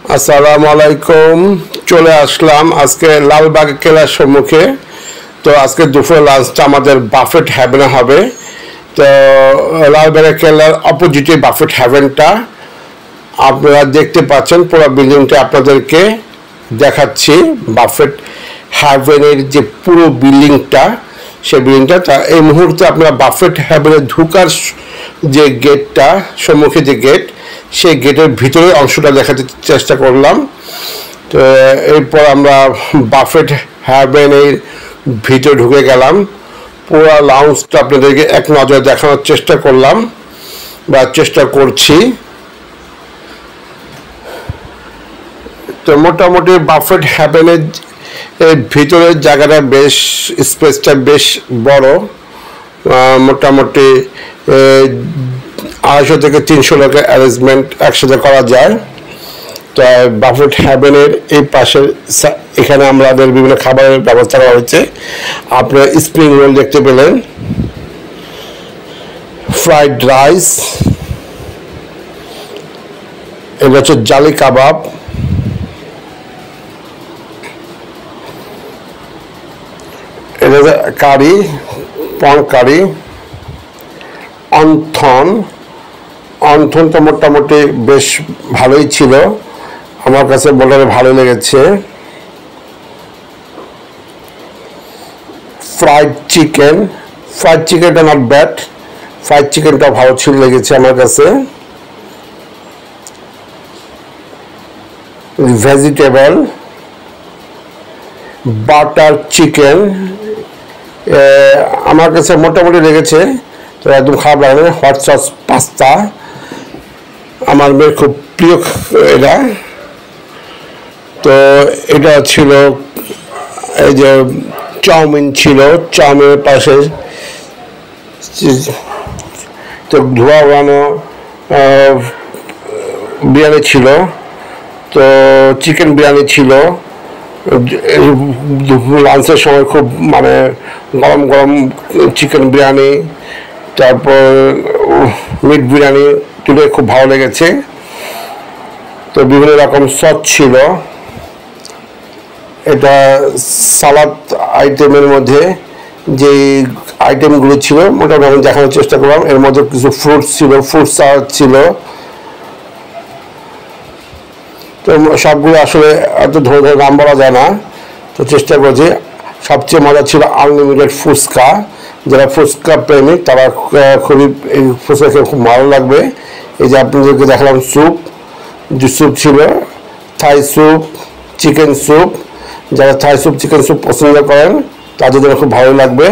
আসসালামু আলাইকুম। চলে আসলাম আজকে লালবাগ কেল্লার সম্মুখে। তো আজকে দুপুরে লাঞ্চটা আমাদের বাফেট হ্যাভেনে হবে। তো লালবাগ কেল্লার অপোজিটে বাফেট হ্যাভেনটা আপনারা দেখতে পাচ্ছেন। পুরো বিল্ডিংটা আপনাদেরকে দেখাচ্ছি। বাফেট হ্যাভেনের যে পুরো বিল্ডিংটা, সেই বিল্ডিংটা এই মুহূর্তে আপনারা বাফেট হ্যাভেনে ঢুকার যে গেটটা, সম্মুখে যে গেট, সেই গেটের ভিতরের অংশটা দেখাতে চেষ্টা করলাম। তো এরপর আমরা বাফেট হ্যাভেনের ভিতরে ঢুকে গেলাম। পুরো লাউঞ্জটা আপনাদেরকে এক নজরে দেখানোর চেষ্টা করলাম বা চেষ্টা করছি। তো মোটামুটি বাফেট হ্যাভেনের ভিতরের জায়গাটা বেশ, স্পেসটা বেশ বড়। মোটামুটি 250 থেকে 300 লোকের অ্যারেঞ্জমেন্ট একসাথে করা যায়। তো বাফেট হ্যাভেনের এই পাশে এখানে আমাদের বিভিন্ন খাবারের ব্যবস্থা করা হয়েছে। আপনার স্প্রিং রোল দেখতে পেলেন, ফ্রাইড রাইস, এটা হচ্ছে জালি কাবাব, এটা কারি, পন কারি, অন্থন তো মোটামুটি বেশ ভালোই ছিল, আমার কাছে মোটামুটি ভালো লেগেছে। ফ্রাইড চিকেনটা নট ব্যাড, ফ্রাইড চিকেনটা ভালো ছিল, লেগেছে আমার কাছে। ভেজিটেবল, বাটার চিকেন আমার কাছে মোটামুটি লেগেছে, তো একদম খারাপ লাগে না। হট সস পাস্তা আমার মেয়ের খুব প্রিয় এটা। তো এটা ছিল, এই যে চাউমিন ছিল, চাউমিনের পাশে তো ধোয়া উড়ানো বিরিয়ানি ছিল, তো চিকেন বিরিয়ানি ছিল। লাঞ্চের সময় খুব গরম গরম চিকেন বিরিয়ানি, তারপর মিট বিরিয়ানি, দুটোই খুব ভালো লেগেছে। তো বিভিন্ন রকম সস ছিল। এটা সালাদ আইটেমের মধ্যে যে আইটেমগুলো ছিল মোটামুটি আমি দেখানোর চেষ্টা করলাম। এর মধ্যে কিছু ফ্রুটস ছিল, ফ্রুট সালাদ ছিল। তো সবগুলো আসলে এত ধরে ধরে নাম বলা যায় না, তো চেষ্টা করেছি। সবচেয়ে মজা ছিল আনলিমিটেড ফুচকা। যারা ফুচকা প্রেমিক তারা খুবই এই ফুচকা খেয়ে খুব ভালো লাগবে। এই যে আপনাদেরকে দেখালাম স্যুপ, যে স্যুপ ছিল থাই স্যুপ, চিকেন স্যুপ। যারা থাই স্যুপ, চিকেন স্যুপ পছন্দ করেন তাদের জন্য খুব ভালো লাগবে।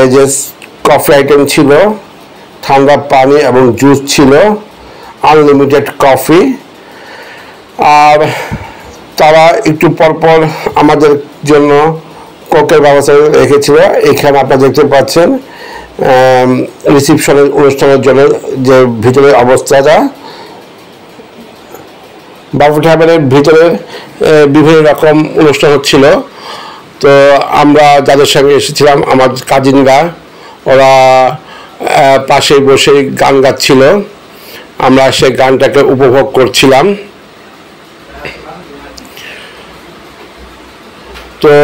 এই যে কফি আইটেম ছিল, ঠান্ডা পানি এবং জুস ছিল, আনলিমিটেড কফি। আর তারা একটু পরপর আমাদের জন্য কোকের ব্যবস্থা রেখেছিল। এখানে আপনারা দেখতে পাচ্ছেন রিসিপশনের অনুষ্ঠানের জন্য যে ভিতরের অবস্থাটা। বাফেট হ্যাভেনের ভিতরে বিভিন্ন রকম অনুষ্ঠান হচ্ছিল। তো আমরা যাদের সঙ্গে এসেছিলাম, আমার কাজিনরা, ওরা পাশে বসে গান গাচ্ছিল, আমরা সেই গানটাকে উপভোগ করছিলাম। তো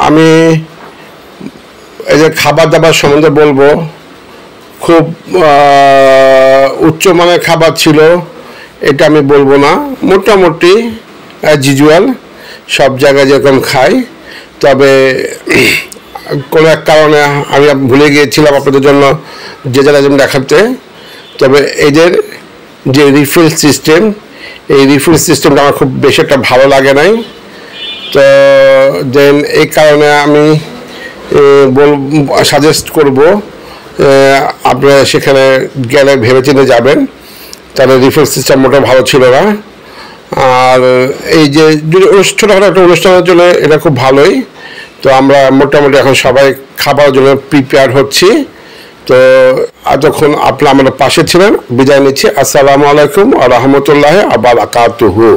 আমি এই যে খাবার দাবার সম্বন্ধে বলবো, খুব উচ্চমানের খাবার ছিল এটা আমি বলবো না, মোটামুটি অ্যাজ ইউজুয়াল সব জায়গায় যেরকম খাই। তবে কোনো এক কারণে আমি ভুলে গিয়েছিলাম আপনাদের জন্য যে যারা দেখাতে। তবে এদের যে রিফিল সিস্টেম, এই রিফিল সিস্টেমটা আমার খুব বেশি একটা ভালো লাগে নাই। তো দেন এই কারণে আমি সাজেস্ট করব আপনারা সেখানে গেলে ভেবেচিন্তে যাবেন। তাহলে রিফিল সিস্টেম মোটেও ভালো ছিল না। আর এই যে ছোটোখাটো একটা অনুষ্ঠানের জন্য এটা খুব ভালোই। তো আমরা মোটামুটি এখন সবাই খাবার জন্য প্রিপেয়ার হচ্ছি। তো এতক্ষণ আপনারা আমাদের পাশে ছিলেন, বিদায় নিচ্ছি। আসসালামু আলাইকুম ওয়া রাহমাতুল্লাহি ওয়া বারাকাতুহু।